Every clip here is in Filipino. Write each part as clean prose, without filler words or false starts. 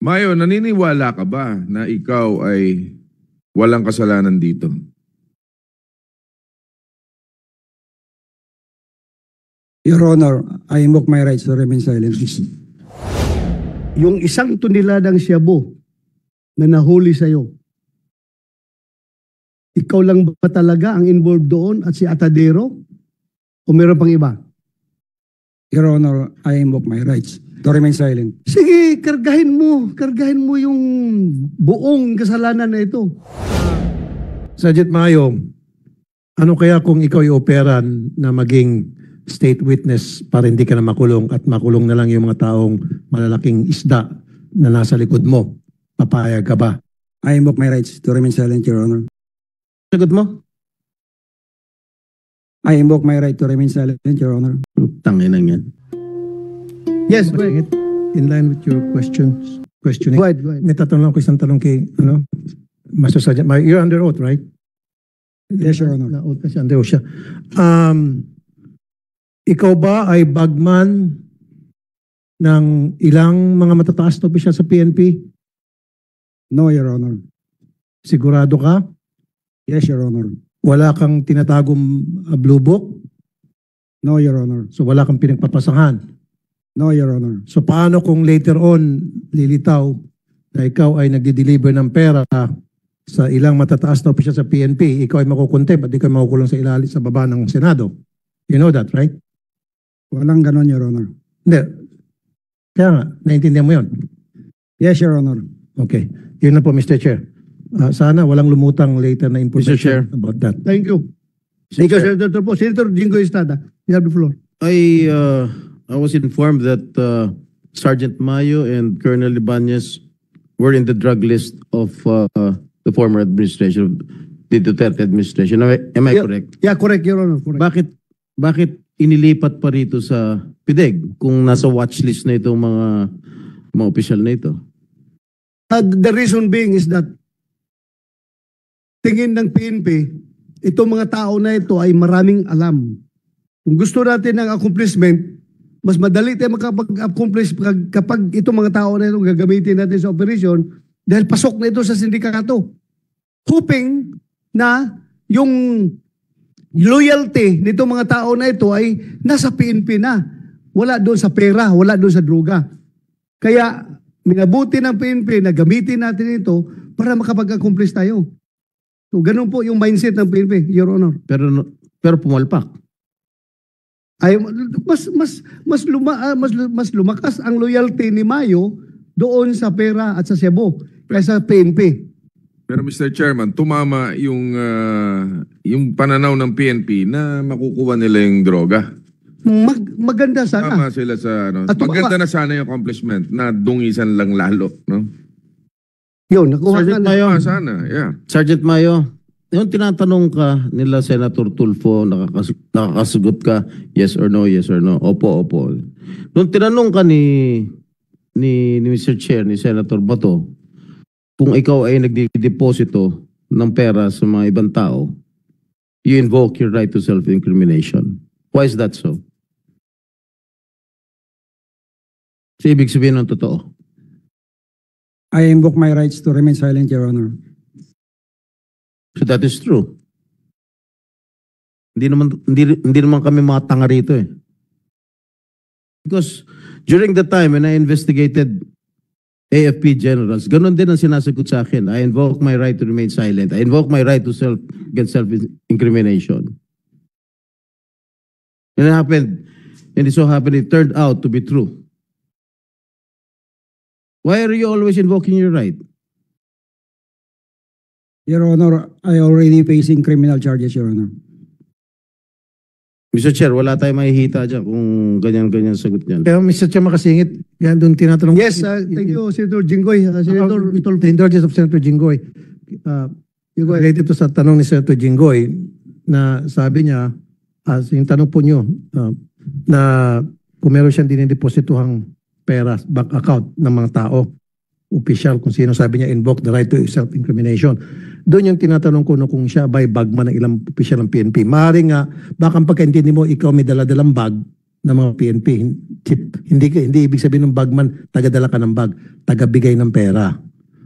Mayo, naniniwala ka ba na ikaw ay walang kasalanan dito? Your Honor, I invoke my rights to remain silent. Yung 1 toneladang shabu na nahuli sa'yo, ikaw lang ba talaga ang involved doon at si Atadero? O meron pang iba? Your Honor, I invoke my rights to remain silent. Sige, kargahin mo yung buong kasalanan na ito. Sergeant Mayo, ano kaya kung ikaw i-operan na maging state witness para hindi ka na makulong at makulong na lang yung mga taong malalaking isda na nasa likod mo? Papayag ka ba? I invoke my rights to remain silent, Your Honor. Sagot mo? I invoke my right to remain silent, Your Honor. Tangin lang yan. Yes, go ahead. In line with your questioning. Go ahead. May tatanong ko isang tanong kay, Master Sergeant Mayo. You're under oath, right? Yes, Your Honor. Na-oath kasi under oath siya. Ikaw ba ay bagman ng ilang mga matataas na opisyal sa PNP? No, Your Honor. Sigurado ka? Yes, Your Honor. Wala kang tinatagong blue book? No, Your Honor. So wala kang pinagpapasahan? No, Your Honor. So paano kung later on lilitaw na ikaw ay nagdi-deliver ng pera sa ilang matataas na opisyal sa PNP, ikaw ay makukontempt at ikaw ay makukulong sa ilalim sa baba ng Senado? You know that, right? Walang ganon, Your Honor. Hindi. Kaya nga, naintindihan mo yun? Yes, Your Honor. Okay. Yun na po, Mr. Chair. Sana walang lumutang later na information Chair. about that. Thank you. Thank you, Senator po. Senator Jingo Estrada, you have the floor. I was informed that Sergeant Mayo and Colonel Ibanez were in the drug list of the former administration, the Duterte administration. Am I correct? Yeah, correct, Your Honor. Correct. Bakit inilipat pa rito sa PIDEG kung nasa watchlist na itong mga opisyal na ito? The reason being is that tingin ng PNP, itong mga tao na ito ay maraming alam. Kung gusto natin ng accomplishment, mas madali tayo makapag-accomplish kapag itong mga tao na ito gagamitin natin sa operation dahil pasok na ito sa sindikato. Hoping na yung loyalty nitong mga tao na ito ay nasa PNP na. Wala doon sa pera, wala doon sa droga. Kaya minabuti ng PNP na gamitin natin ito para makapag-accomplish tayo. So, ganun po yung mindset ng PNP, Your Honor. Pero pumalpak. Ay mas lumakas ang loyalty ni Mayo doon sa pera at sa Cebu kaysa PNP. Pero Mr. Chairman, tumama yung pananaw ng PNP na makukuha nila yung droga. Maganda sana. Tama sila sa At maganda na sana yung accomplishment na dungisan lang lalo, no? Yun, nakuha Sergeant na. Mayo, Sana, yeah. Sergeant Mayo, yung tinatanong ka nila Senator Tulfo, nakakasagot ka, yes or no, opo, opo. Nung tinanong ka ni Mr. Chair, ni Senator Bato, kung ikaw ay nagdideposito ng pera sa mga ibang tao, you invoke your right to self-incrimination. Why is that so? So, ibig sabihin ng totoo. I invoke my rights to remain silent, Your Honor. So that is true. Hindi naman kami mga tanga rito eh. Because during the time when I investigated AFP generals, ganun din ang sinasagot sa akin. I invoke my right to remain silent. I invoke my right to against self-incrimination. And it happened, and it so happened it turned out to be true. Why are you always invoking your right? Your Honor, I already facing criminal charges, Your Honor. Mr. Chair, wala tayong mahihita dyan kung ganyan-ganyan sagot niyan. Kaya Mr. Chair makasingit, yan doon tinatanong. Yes, thank you, Senator Jinggoy. Senator The indulgence of Senator Jinggoy. Related to sa tanong ni Senator Jinggoy na sabi niya, yung tanong po niyo, na kung meron siyang dinideposituhang pera, bank account ng mga tao, official, kung sino sabi niya, invoke the right to self-incrimination. Doon yung tinatanong ko no, kung siya ba'y bagman ng ilang official ng PNP. Maaaring nga, baka ang pagkaintindi mo, ikaw may daladalang bag ng mga PNP. Hindi ibig sabihin ng bagman, tagadala ka ng bag, tagabigay ng pera.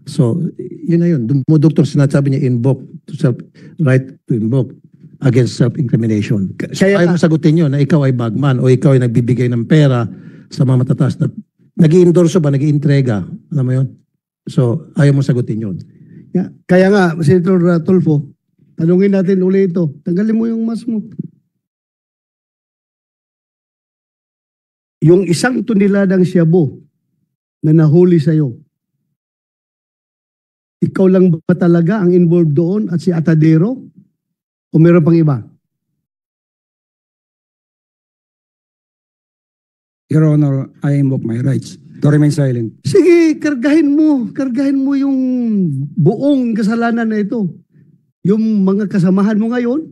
So, yun na yun. Dumuduktor sinasabi niya invoke to self, right to invoke against self-incrimination. Kaya- Ayaw mo sagutin yun na ikaw ay bagman o ikaw ay nagbibigay ng pera sa mga matataas na nag-i-endorso ba, nag-i-entrega. Alam mo yun? So, ayaw mo sagutin yun. Kaya nga, Senator Tulfo, tanungin natin uli ito. Tanggalin mo yung mask mo. Yung 1 toneladang shabu na nahuli sa'yo, ikaw lang ba talaga ang involved doon at si Atadero? O meron pang iba? Your Honor, I invoke my rights to remain silent. Sige, kargahin mo yung buong kasalanan na ito. Yung mga kasamahan mo ngayon,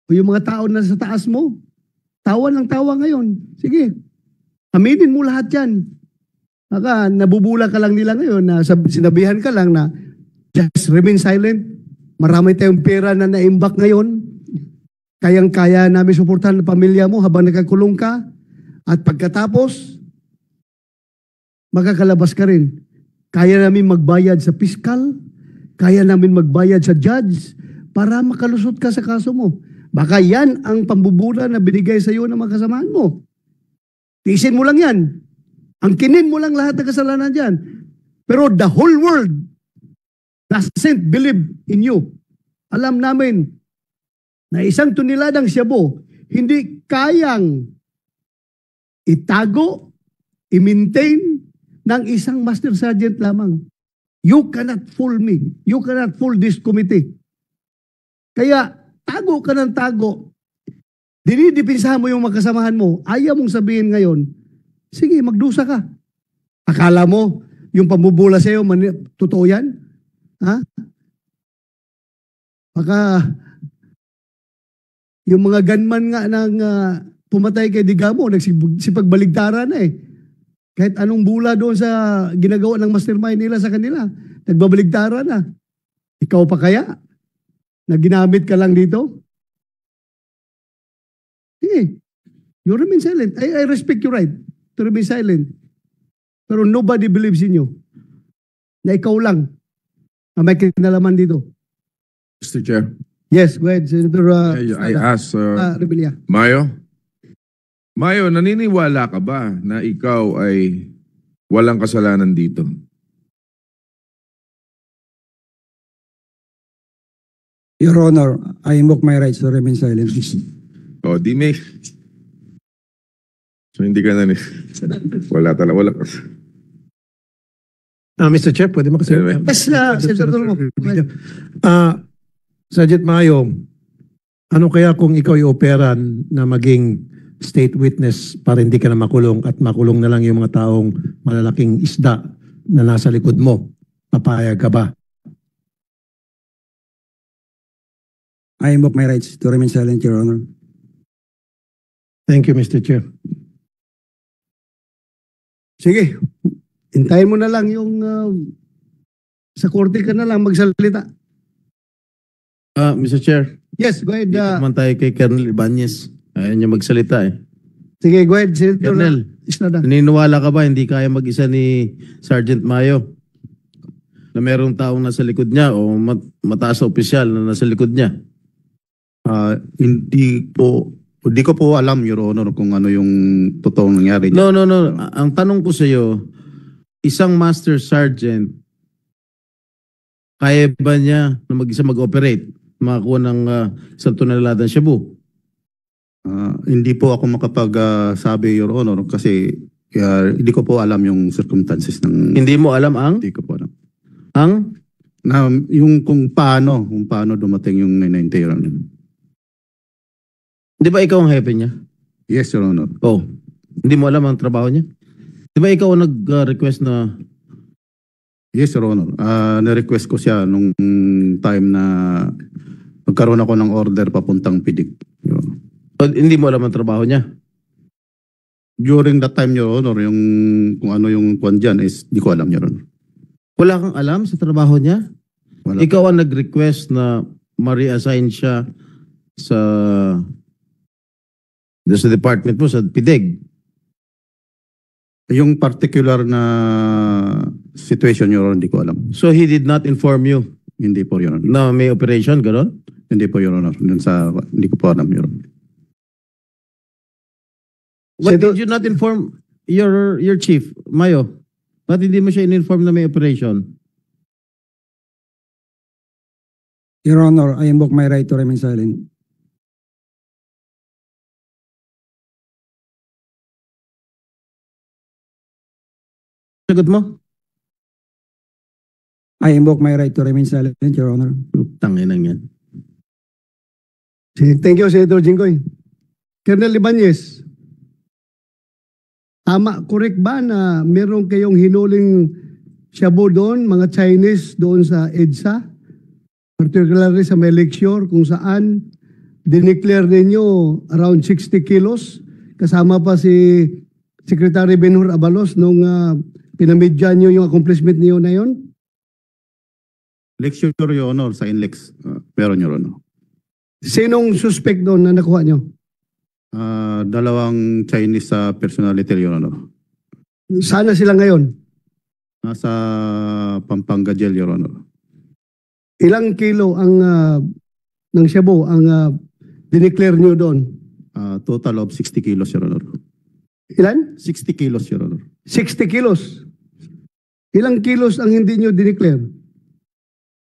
o yung mga tao na sa taas mo, tawa ng tawa ngayon. Sige, aminin mo lahat yan. Baka nabubula ka lang nila ngayon na sinabihan ka lang na just remain silent. Marami tayong pera na naimbak ngayon. Kayang-kaya namin suportahan ang pamilya mo habang nakakulong ka. At pagkatapos, makakalabas ka rin. Kaya namin magbayad sa piskal, kaya namin magbayad sa judge para makalusot ka sa kaso mo. Baka yan ang pambubura na binigay sa iyo ng mga kasamahan mo. Tiisin mo lang yan. Angkinin mo lang lahat ng kasalanan dyan. Pero the whole world doesn't believe in you. Alam namin na 1 toneladang shabu hindi kayang itago, i-maintain ng isang master sergeant lamang. You cannot fool me. You cannot fool this committee. Kaya tago ka ng tago. Dinidipinsahan mo yung makasamahan mo. Ayaw mong sabihin ngayon, sige, magdusa ka. Akala mo, yung pambubula sa'yo, totoo yan? Ha? Baka, yung mga gunman nga ng pumatay kay Digamo, nagsipagbaligtara na eh. Kahit anong bula doon sa ginagawa ng mastermind nila sa kanila, nagbabaligtara na. Ikaw pa kaya? Na ginamit ka lang dito? Sige. You remain silent. I respect your right to remain silent. Pero nobody believes in you. Na ikaw lang na may kinalaman dito. Mr. Chair, Yes, go ahead, Senator I ask Rebilla. Mayo. Mayo, naniniwala ka ba na ikaw ay walang kasalanan dito? Your Honor, I invoke my rights to remain silent. O, di may. So, hindi ka na ni. Wala talaga, wala. Mr. Chair, pwede makasagot? Anyway. Yes, Senator Tulfo. Go ahead. Sergeant Mayo, ano kaya kung ikaw i-operan na maging state witness para hindi ka na makulong at makulong na lang yung mga taong malalaking isda na nasa likod mo? Papayag ka ba? I invoke my rights to remain silent, Your Honor. Thank you, Mr. Chair. Sige, hintayin mo na lang yung sa korte ka na lang magsalita. Mr. Chair, Yes, go ahead. dito naman tayo kay Colonel Ibanez. Ayaw niya magsalita eh. Sige, go ahead, Senator Colonel, Estrada. naniniwala ka ba hindi kaya mag-isa ni Sergeant Mayo na merong taong nasa likod niya o mataas na opisyal na nasa likod niya? Hindi ko po alam, Your Honor, kung ano yung totoong nangyari. No. Ang tanong ko sa iyo, isang master sergeant, kaya ba niya na mag-isa mag-operate? Makakuha ng 1 toneladang shabu? Hindi po ako makapagsabi, Your Honor, kasi hindi ko po alam yung circumstances ng... Hindi mo alam ang? Hindi ko po alam. Ang? Na, yung kung paano dumating yung 990 Your Honor. Di ba ikaw ang hepe niya? Yes, Your Honor. Oh, hindi mo alam ang trabaho niya? Di ba ikaw ang nag-request na... Yes, Your Honor. Na-request ko siya nung time na magkaroon ako ng order papuntang PIDIC. Your Honor. Hindi mo alam ang trabaho niya? During that time, Your Honor, yung kung ano yung kwan dyan is di ko alam, Your Honor. Wala kang alam sa trabaho niya? Wala. Ikaw ang nag-request na ma-reassign siya sa Doon sa department mo, sa PIDEG. Yung particular na situation, Your Honor, hindi ko alam. So he did not inform you Hindi po, Your Honor. na may operation, gano'n? Hindi po, Your Honor. Hindi ko po alam, Your Honor. Why did you not inform your chief, Mayo? Ba't hindi mo siya in-inform na may operation? Your Honor, I invoke my right to remain silent. Sagot mo? I invoke my right to remain silent, Your Honor. Tangin lang yan. Thank you, Senator Jinggoy. Colonel Ibanez, tama, correct ba na meron kayong hinuling shabu doon, mga Chinese doon sa EDSA? Particularly sa may lecture kung saan dineclare ninyo around 60 kilos. Kasama pa si Secretary Benhur Abalos nung pinamidyan nyo yung accomplishment niyo na yon? Lecture, Your Honor, sa INLEX. Meron, Your Honor. Sinong suspect doon na nakuha nyo? Dalawang Chinese personality, Your Honor. Sana sila ngayon? Nasa Pampanga Jail, Your Honor. Ilang kilo ang ng shabu ang dineclare nyo doon? Total of 60 kilos, Your Honor. Ilan? 60 kilos, Your Honor. 60 kilos. Ilang kilos ang hindi nyo dineclare?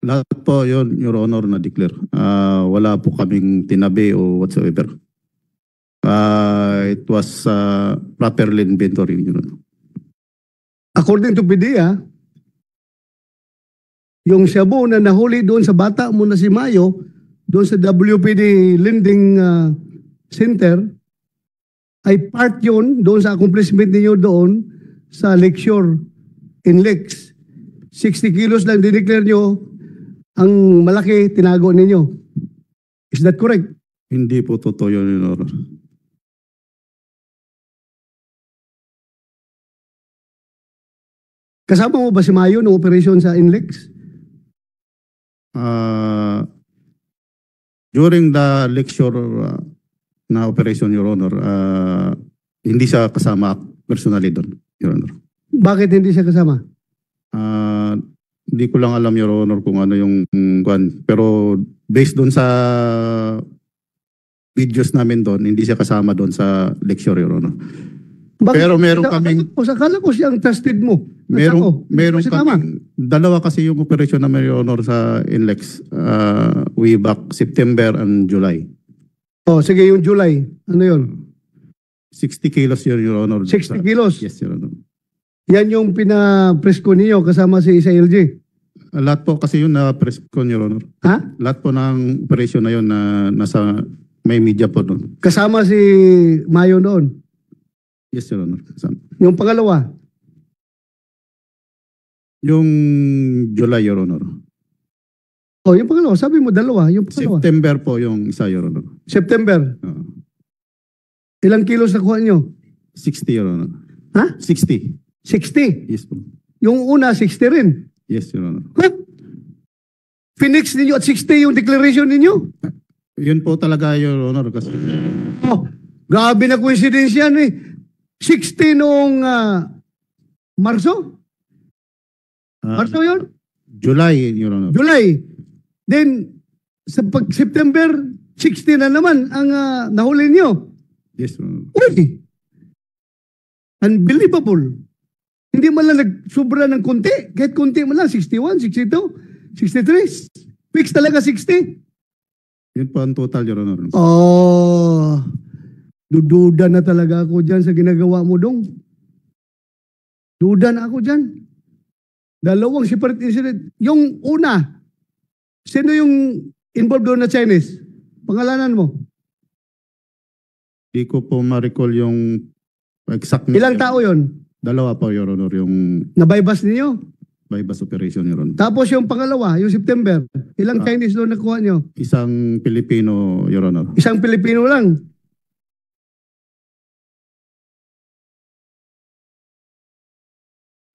Lahat po yun, Your Honor, na-declare. Wala po kaming tinabi o whatsoever. It was properly inventory, Your Honor. According to PDEA, yung shabu na nahuli doon sa bata mo na si Mayo, doon sa WPD Lending Center, ay part yun doon sa accomplishment ninyo doon sa lecture in Lex. 60 kilos lang dineclare nyo, ang malaki tinago ninyo. Is that correct? Hindi po totoo yun, Your Honor. Kasama mo ba si Mayo ng operation sa INLEX? During the lecture na operation, Your Honor, hindi siya kasama personally doon, Your Honor. Bakit hindi siya kasama? Hindi ko lang alam, Your Honor, kung ano yung kwan. Pero based doon sa videos namin doon, hindi siya kasama doon sa lecture, Your Honor. Bakit? Pero meron kaming... Akala ko siyang trusted mo. Meron Kasi tama. kaming... Dalawa kasi yung operation na Your Honor sa INLEX way back September and July. Oh, sige, yung July. Ano yun? 60 kilos yun, Your Honor. 60 kilos? Yes, Your Honor. Yan yung pina-presko ninyo kasama si SILG. Lahat po kasi yun na press con, Your Honor. Ha? Lahat po ng operation na yun na nasa may media po doon. Kasama si Mayo doon. Yes, Your Honor. Yung pangalawa. Yung July, Your Honor. Oh, yung pangalawa. Sabi mo dalawa. Yung pangalawa. September po yung isa, Your Honor. September. Ilang kilos nakuha nyo? 60, Your Honor. Ha? 60. 60. Yes po. Yung una, 60 rin. Yes, Your Honor. Huh? Phoenix ninyo at 60 yung declaration ninyo? Yun po talaga, Your Honor. Kasi Oh, grabe na coincidence yan eh. 60 noong Marso? Marso yun? July, Your Honor. July. Then, sa September, 60 na naman ang nahuli nyo. Yes, Your Honor. Uy! Unbelievable. Hindi man lang nagsubra ng konti. Kahit konti man lang, 61, 62, 63. Fix talaga 60. Yun po ang total, Your Honor. Oh, dududa na talaga ako dyan sa ginagawa mo dong. Duda na ako dyan. Dalawang separate incident. Yung una, sino yung involved doon na Chinese? Pangalanan mo? Di ko po ma-recall yung exact... Ilang tao yon? Dalawa po, Your Honor, yung Nabaybas ninyo? bypass operation, Your Honor. Tapos yung pangalawa, yung September, ilang Chinese doon nakuha nyo? Isang Pilipino, Your Honor. Isang Pilipino lang.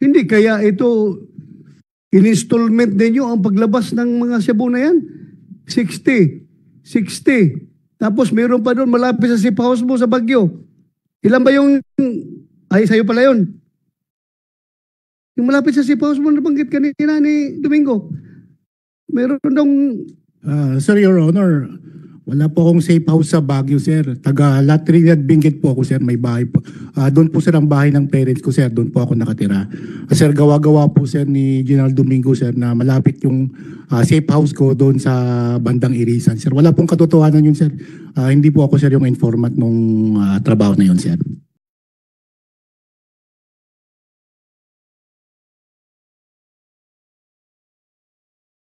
Hindi kaya ito in-installment ninyo ang paglabas ng mga shabu na yan? 60, 60, Tapos meron pa doon malapit sa safe house mo sa Baguio. Ilan ba yung... Ay, sa'yo pala yun. Yung malapit sa safe house mo nabanggit kanina ni Domingo. Meron dong... Sir, Your Honor, wala po akong safe house sa Baguio, sir. Taga La Trinidad Benguet po ako, sir. May bahay po. Doon po, sir, ang bahay ng parents ko, sir. Doon po ako nakatira. Sir, gawa-gawa po, sir, ni General Domingo, sir, na malapit yung safe house ko doon sa bandang Irisan, sir. Wala pong katotohanan yun, sir. Hindi po ako, sir, yung informant nung trabaho na yun, sir.